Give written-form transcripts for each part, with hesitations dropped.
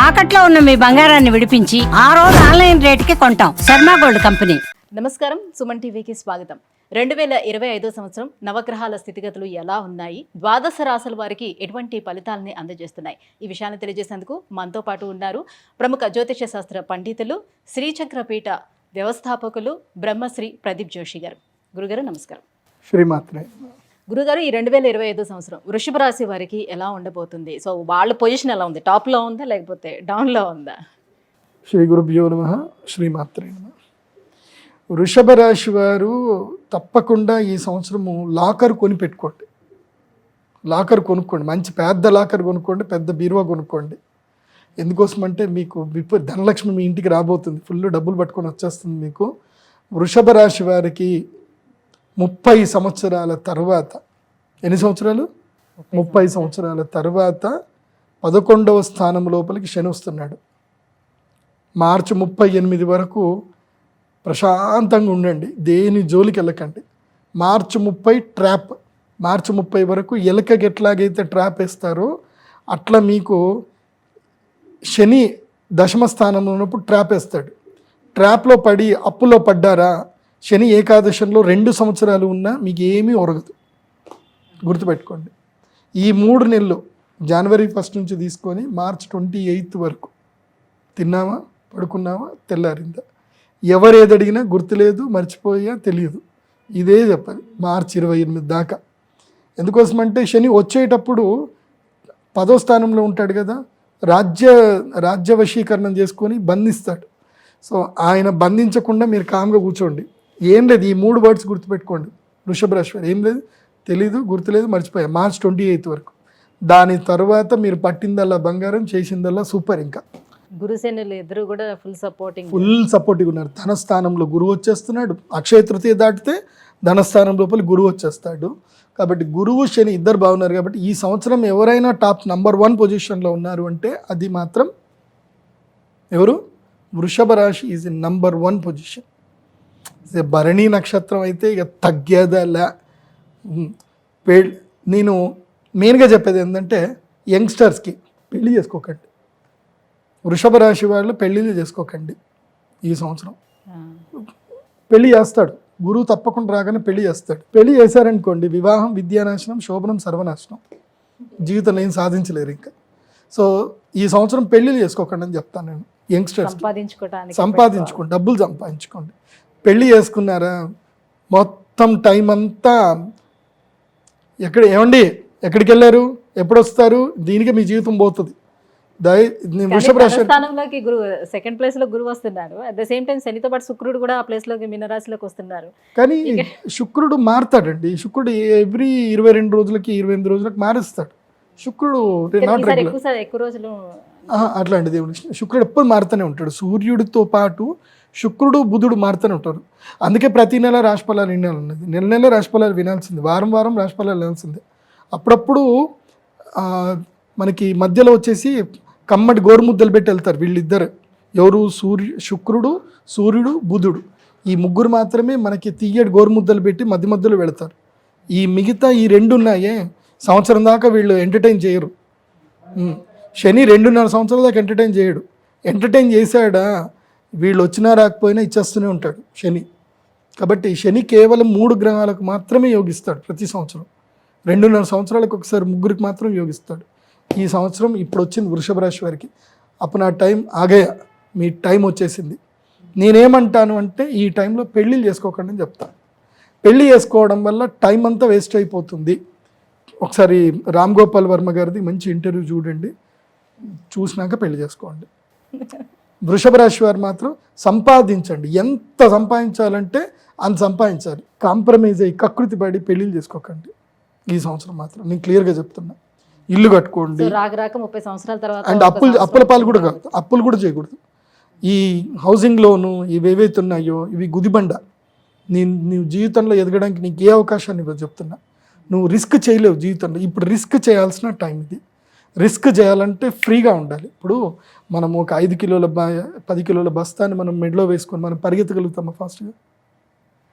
తాకట్లో ఉన్న మీ బంగారాన్ని విడిపించి ఆ రోజు ఆన్లైన్ రేటుకి కొంటాం. Sharma gold company. నమస్కారం, సుమన్ టీవీకి స్వాగతం. 2025 సంవత్సరం నవగ్రహాల స్థితిగతులు ఎలా ఉన్నాయి, ద్వాదశ రాశుల వారికి ఎటువంటి ఫలితాలని అందజేస్తున్నాయి, ఈ విషయాన్ని తెలియజేసేందుకు మనతో పాటు ఉన్నారు ప్రముఖ జ్యోతిష శాస్త్ర పండితులు, శ్రీచక్రపీఠ వ్యవస్థాపకులు బ్రహ్మశ్రీ ప్రదీప్ జోషి గారు. గురుగారు నమస్కారం. శ్రీమాత్రే. గురుగారు, ఈ 2025 సంవత్సరం వృషభ రాశి వారికి ఎలా ఉండబోతుంది? సో వాళ్ళ పొజిషన్ ఎలా ఉంది? టాప్లో ఉందా లేకపోతే డౌన్లో ఉందా? శ్రీ గురుభ్యో నమః. శ్రీమాత్రే నమః. వృషభ రాశి వారు తప్పకుండా ఈ సంవత్సరము లాకర్ కొని పెట్టుకోండి. లాకర్ కొనుక్కోండి, మంచి పెద్ద లాకర్ కొనుక్కోండి, పెద్ద బీరువా కొనుక్కోండి. ఎందుకోసమంటే మీకు ధనలక్ష్మి మీ ఇంటికి రాబోతుంది, ఫుల్ డబ్బులు పట్టుకొని వచ్చేస్తుంది మీకు. వృషభ రాశి వారికి 30 సంవత్సరాల తర్వాత, ఎన్ని సంవత్సరాలు? 30 సంవత్సరాల తర్వాత 11వ స్థానం లోపలికి శని వస్తున్నాడు. మార్చి 38 వరకు ప్రశాంతంగా ఉండండి, దేని జోలికి వెళ్ళకండి. మార్చి 30 ట్రాప్. మార్చి 30 వరకు ఎలకకి ఎట్లాగైతే ట్రాప్ వేస్తారో అట్లా మీకు శని దశమ స్థానంలో ఉన్నప్పుడు ట్రాప్ వేస్తాడు. ట్రాప్లో పడి అప్పులో పడ్డారా, శని ఏకాదశంలో 2 సంవత్సరాలు ఉన్నా మీకు ఏమీ ఒరగదు, గుర్తుపెట్టుకోండి. ఈ 3 నెలలు జనవరి 1 నుంచి తీసుకొని మార్చ్ 28 వరకు తిన్నామా, పడుకున్నామా, తెల్లారిందా, ఎవరు ఏది అడిగినా గుర్తులేదు, మర్చిపోయా, తెలియదు, ఇదే చెప్పాలి మార్చి 28 దాకా. ఎందుకోసమంటే శని వచ్చేటప్పుడు 10వ స్థానంలో ఉంటాడు కదా, రాజ్య వశీకరణం చేసుకొని బంధిస్తాడు. సో ఆయన బంధించకుండా మీరు కామ్గా కూర్చోండి. ఏం లేదు, ఈ 3 వర్డ్స్ గుర్తుపెట్టుకోండి. వృషభ రాశి వారు ఏం లేదు, తెలీదు, గుర్తులేదు, మర్చిపోయా, మార్చ్ 28 వరకు. దాని తర్వాత మీరు పట్టిందల్లా బంగారం, చేసిందల్లా సూపర్. ఇంకా గురుసేనులు ఇద్దరు కూడా ఫుల్ సపోర్టివ్ ఉన్నారు. ధనస్థానంలో గురువు వచ్చేస్తున్నాడు. అక్షయ తృతీయ దాటితే ధనస్థానం లోపల గురువు వచ్చేస్తాడు. కాబట్టి గురువు శని ఇద్దరు బాగున్నారు. కాబట్టి ఈ సంవత్సరం ఎవరైనా టాప్ నంబర్ 1 పొజిషన్లో ఉన్నారు అంటే అది మాత్రం ఎవరు? వృషభ రాశి is in number 1 position. Bharani నక్షత్రం అయితే ఇక తగ్గేదలా. నేను మెయిన్గా చెప్పేది ఏంటంటే యంగ్స్టర్స్కి పెళ్లి చేసుకోకండి. వృషభ రాశి వాళ్ళు పెళ్ళిళ్ళు చేసుకోకండి ఈ సంవత్సరం. పెళ్లి చేస్తాడు గురువు, తప్పకుండా రాగానే పెళ్లి చేస్తాడు. పెళ్లి చేశారనుకోండి, వివాహం విద్యానాశనం, శోభనం సర్వనాశనం, జీవితంలో ఏం సాధించలేరు ఇంకా. సో ఈ సంవత్సరం పెళ్ళిళ్ళు చేసుకోకండి అని చెప్తాను నేను. యంగ్స్టర్స్ సంపాదించుకోండి, డబ్బులు సంపాదించుకోండి. పెళ్ళి చేసుకున్నారా, మొత్తం టైం అంతా ఎక్కడికి వెళ్ళారు, ఎప్పుడు వస్తారు, దీనికి మీ జీవితం పోతుంది. వృషభ రాశి స్థానంలోకి గురువు సెకండ్ ప్లేస్ లో గురువు వస్తున్నారు. అట్ ద సేమ్ టైం శనితో పాటు శుక్రుడు కూడా ఆ ప్లేస్ లోకి మీనరాశిలోకి వస్తున్నారు. కానీ శుక్రుడు మారుతాడండి. శుక్రుడు ఎవ్రీ 22 రోజులకి 28 రోజులకి మారుస్తాడు. శుక్రుడు ఎక్కువ రోజులు అట్లాంటి దేవుడు. శుక్రుడు ఎప్పుడు మారుతూనే ఉంటాడు. సూర్యుడితో పాటు శుక్రుడు బుధుడు మారుతూనే ఉంటారు. అందుకే ప్రతి నెల రాశిఫలాలు వినాలన్నది. నెల రాశిఫలాలు వినాల్సింది, వారం రాశిఫలాలు వినాల్సిందే. అప్పుడప్పుడు మనకి మధ్యలో వచ్చేసి కమ్మటి గోరుముద్దలు పెట్టి వెళ్తారు వీళ్ళిద్దరు. ఎవరు? శుక్రుడు, సూర్యుడు, బుధుడు. ఈ ముగ్గురు మాత్రమే మనకి తీయటి గోరుముద్దలు పెట్టి మధ్యలో వెళతారు. ఈ మిగతా ఈ 2 ఉన్నాయే, సంవత్సరం దాకా వీళ్ళు ఎంటర్టైన్ చేయరు. శని 2.5 సంవత్సరాల దాకా ఎంటర్టైన్ చేయడు. ఎంటర్టైన్ చేశాడా, వీళ్ళు వచ్చినా రాకపోయినా ఇచ్చేస్తూనే ఉంటాడు శని. కాబట్టి శని కేవలం 3 గ్రహాలకు మాత్రమే యోగిస్తాడు ప్రతి సంవత్సరం. 2.5 సంవత్సరాలకు ఒకసారి ముగ్గురికి మాత్రం యోగిస్తాడు. ఈ సంవత్సరం ఇప్పుడు వచ్చింది వృషభ రాశి వారికి. అప్పుడు నా టైం ఆగయా, మీ టైం వచ్చేసింది. నేనేమంటాను అంటే ఈ టైంలో పెళ్ళిళ్ళు చేసుకోకండి అని చెప్తాను. పెళ్ళి చేసుకోవడం వల్ల టైం అంతా వేస్ట్ అయిపోతుంది. ఒకసారి రామ్ గోపాల్ వర్మ గారిది మంచి ఇంటర్వ్యూ చూడండి, చూసినాక పెళ్లి చేసుకోండి. వృషభ రాశి వారు మాత్రం సంపాదించండి, ఎంత సంపాదించాలంటే అంత సంపాదించాలి. కాంప్రమైజ్ అయ్యి కకృతి పడి పెళ్ళిళ్ళు చేసుకోకండి ఈ సంవత్సరం మాత్రం. నేను క్లియర్గా చెప్తున్నా. ఇల్లు కట్టుకోండి, 30 సంవత్సరాల తర్వాత. అండ్ అప్పుల పాలు కూడా కాదు, అప్పులు కూడా చేయకూడదు. ఈ హౌసింగ్ లోను ఇవి ఏవైతే ఉన్నాయో ఇవి గుదిబండ. నీవు జీవితంలో ఎదగడానికి నీకు ఏ అవకాశాన్ని ఇవ్వదు చెప్తున్నా. నువ్వు రిస్క్ చేయలేవు జీవితంలో. ఇప్పుడు రిస్క్ చేయాల్సిన టైం ఇది. రిస్క్ చేయాలంటే ఫ్రీగా ఉండాలి. ఇప్పుడు మనం ఒక 5 కిలోల 10 కిలోల బస్తాన్ని మనం మెడలో వేసుకొని మనం పరిగెత్తగలుగుతామా? ఫాస్ట్గా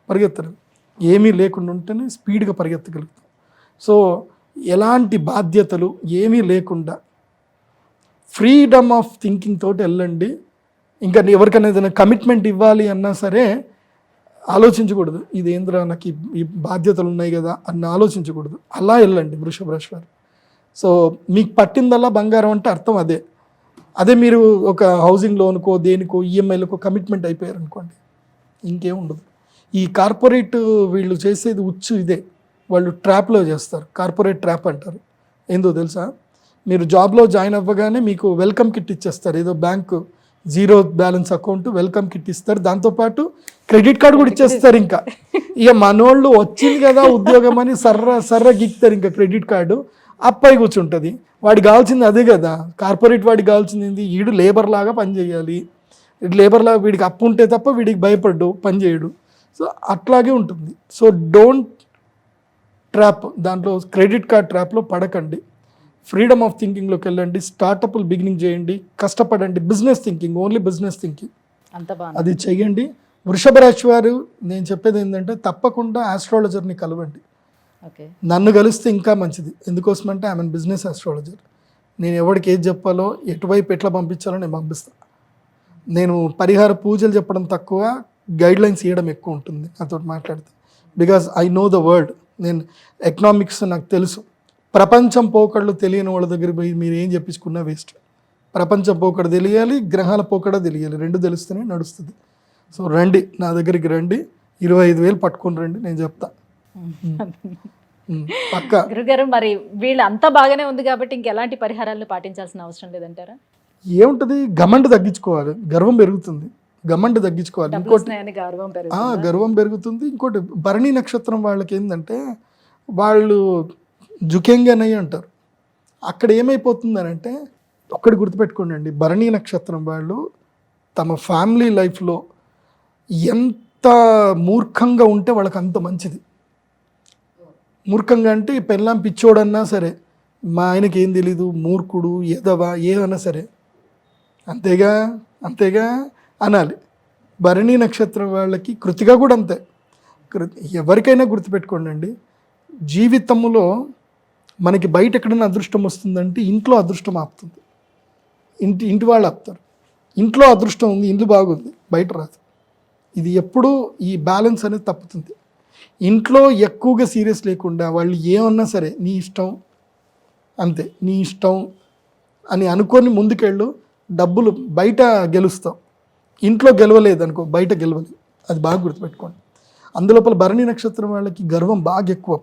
పరిగెత్తలేదు. ఏమీ లేకుండా ఉంటేనే స్పీడ్గా పరిగెత్తగలుగుతాం. సో ఎలాంటి బాధ్యతలు ఏమీ లేకుండా ఫ్రీడమ్ ఆఫ్ థింకింగ్ తోటి వెళ్ళండి. ఇంకా ఎవరికైనా ఏదైనా కమిట్మెంట్ ఇవ్వాలి అన్నా సరే ఆలోచించకూడదు, ఇది ఏంద్రా నాకు ఈ బాధ్యతలు ఉన్నాయి కదా అని ఆలోచించకూడదు. అలా వెళ్ళండి వృషభ రాశి వారు. సో మీకు పట్టిందల్లా బంగారం అంటే అర్థం అదే మీరు ఒక హౌసింగ్ లోన్కో దేనికో ఈఎంఐలకో కమిట్మెంట్ అయిపోయారు అనుకోండి, ఇంకేం ఉండదు. ఈ కార్పొరేట్ వీళ్ళు చేసేది ఇదే, వాళ్ళు ట్రాప్లో చేస్తారు. కార్పొరేట్ ట్రాప్ అంటారు. ఏందో తెలుసా, మీరు జాబ్లో జాయిన్ అవ్వగానే మీకు వెల్కమ్ కిట్ ఇచ్చేస్తారు. ఏదో bank zero balance account welcome kit ఇస్తారు, దాంతోపాటు క్రెడిట్ కార్డు కూడా ఇచ్చేస్తారు. ఇంకా ఇక మనోళ్ళు వచ్చింది కదా ఉద్యోగం అని సర్ర గిక్తారు ఇంకా క్రెడిట్ కార్డు. అప్పాయి కూర్చుంటుంది, వాడికి కావాల్సింది అదే కదా. కార్పొరేట్ వాడికి కావాల్సింది ఏంది, వీడు లేబర్ లాగా పనిచేయాలి. లేబర్ లాగా వీడికి అప్పు ఉంటే తప్ప వీడికి భయపడ్డు పని చేయడు. సో అట్లాగే ఉంటుంది. సో డోంట్ ట్రాప్, దాంట్లో క్రెడిట్ కార్డ్ ట్రాప్లో పడకండి. ఫ్రీడమ్ ఆఫ్ థింకింగ్లోకి వెళ్ళండి, స్టార్టప్లు బిగినింగ్ చేయండి, కష్టపడండి. Business thinking, only business thinking అంత బాగా అది చెయ్యండి. వృషభ రాశి వారు నేను చెప్పేది ఏంటంటే తప్పకుండా ఆస్ట్రాలజర్ని కలవండి. ఓకే, నన్ను కలిస్తే ఇంకా మంచిది. ఎందుకోసమంటే ఐఎమ్ బిజినెస్ ఆస్ట్రాలజర్. నేను ఎవరికి ఏది చెప్పాలో ఎటువైపు ఎట్లా పంపించాలో నేను పంపిస్తాను. నేను పరిహార పూజలు చెప్పడం తక్కువ, గైడ్లైన్స్ ఇవ్వడం ఎక్కువ ఉంటుంది నాతో మాట్లాడితే. Because I know the word. నేను ఎకనామిక్స్ నాకు తెలుసు. ప్రపంచం పోకడలు తెలియని వాళ్ళ దగ్గర పోయి మీరు ఏం చెప్పించుకున్నా వేస్ట్. ప్రపంచం పోకడ తెలియాలి, గ్రహాల పోకడ తెలియాలి, రెండు తెలిస్తేనే నడుస్తుంది. సో రండి, నా దగ్గరికి రండి, 25,000 పట్టుకొని రండి, నేను చెప్తా పక్కా. గురుగారు, మరి వీళ్ళు అంతా బాగానే ఉంది కాబట్టి ఇంకెలాంటి పరిహారాలను పాటించాల్సిన అవసరం లేదంటారా? ఏముంటుంది, గమంట తగ్గించుకోవాలి, గర్వం పెరుగుతుంది. గమంట తగ్గించుకోవాలి. ఇంకోటి గర్వం పెరుగుతుంది. ఇంకోటి భరణి నక్షత్రం వాళ్ళకి ఏంటంటే వాళ్ళు జుకెంగనయ్య అంటారు. అక్కడ ఏమైపోతుందనంటే ఒక్కటి గుర్తుపెట్టుకోండి, భరణి నక్షత్రం వాళ్ళు తమ ఫ్యామిలీ లైఫ్లో ఎంత మూర్ఖంగా ఉంటే వాళ్ళకి అంత మంచిది. మూర్ఖంగా అంటే పెళ్ళాం పిచ్చోడన్నా సరే, మా ఆయనకి ఏం తెలీదు, మూర్ఖుడు, ఏదవా, ఏదన్నా సరే అంతేగా అనాలి. భరణి నక్షత్రం వాళ్ళకి కృతిగా కూడా అంతే. ఎవరికైనా గుర్తుపెట్టుకోండి, జీవితంలో మనకి బయట ఎక్కడైనా అదృష్టం వస్తుందంటే ఇంట్లో అదృష్టం ఆపుతుంది. ఇంటి వాళ్ళు ఆపుతారు. ఇంట్లో అదృష్టం ఉంది, ఇల్లు బాగుంది, బయట రాదు. ఇది ఎప్పుడూ ఈ బ్యాలెన్స్ అనేది తప్పుతుంది. ఇంట్లో ఎక్కువగా సీరియస్ లేకుండా వాళ్ళు ఏమన్నా సరే నీ ఇష్టం, అంతే నీ ఇష్టం అని అనుకొని ముందుకెళ్ళు. డబ్బులు బయట గెలుస్తావు, ఇంట్లో గెలవలేదు అనుకో, బయట గెలవలేదు. అది బాగా గుర్తుపెట్టుకోండి. అందులోపల భరణి నక్షత్రం వాళ్ళకి గర్వం బాగా ఎక్కువ,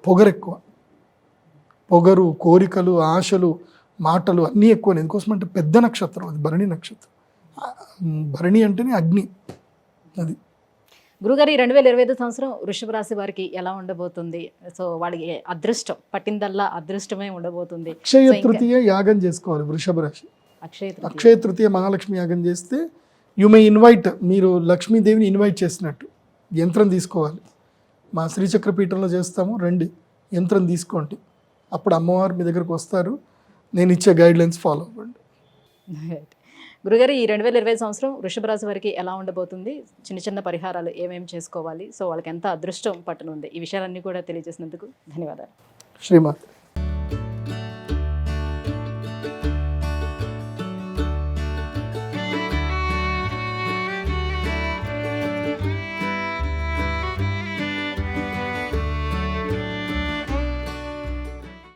పొగరు, కోరికలు, ఆశలు, మాటలు అన్నీ ఎక్కువ. ఎందుకోసమంటే పెద్ద నక్షత్రం అది భరణి నక్షత్రం. భరణి అంటేనే అగ్ని. అది గురుగారు, ఈ 2025 సంవత్సరం వృషభ రాశి వారికి ఎలా ఉండబోతుంది? సో వాళ్ళకి అదృష్టం పట్టిందల్లా అదృష్టమే ఉండబోతుంది. అక్షయ తృతీయ యాగం చేసుకోవాలి వృషభ రాశి. అక్షయ తృతీయ మహాలక్ష్మి యాగం చేస్తే యు మే ఇన్వైట్, మీరు లక్ష్మీదేవిని ఇన్వైట్ చేసినట్టు. యంత్రం తీసుకోవాలి, మా శ్రీచక్రపీఠంలో చేస్తాము, రండి యంత్రం తీసుకోండి. అప్పుడు అమ్మవారు మీ దగ్గరకు వస్తారు. నేను ఇచ్చే గైడ్లైన్స్ ఫాలో అవ్వండి. గురుగారు, ఈ 2025 సంవత్సరం వృషభ రాశి వారికి ఎలా ఉండబోతుంది? చిన్న పరిహారాలు ఏమేమి చేసుకోవాలి? సో వాళ్ళకి ఎంత అదృష్టం పట్టనుంది? ఈ విషయాలన్నీ కూడా తెలియజేసినందుకు ధన్యవాదాలు. శ్రీమాత.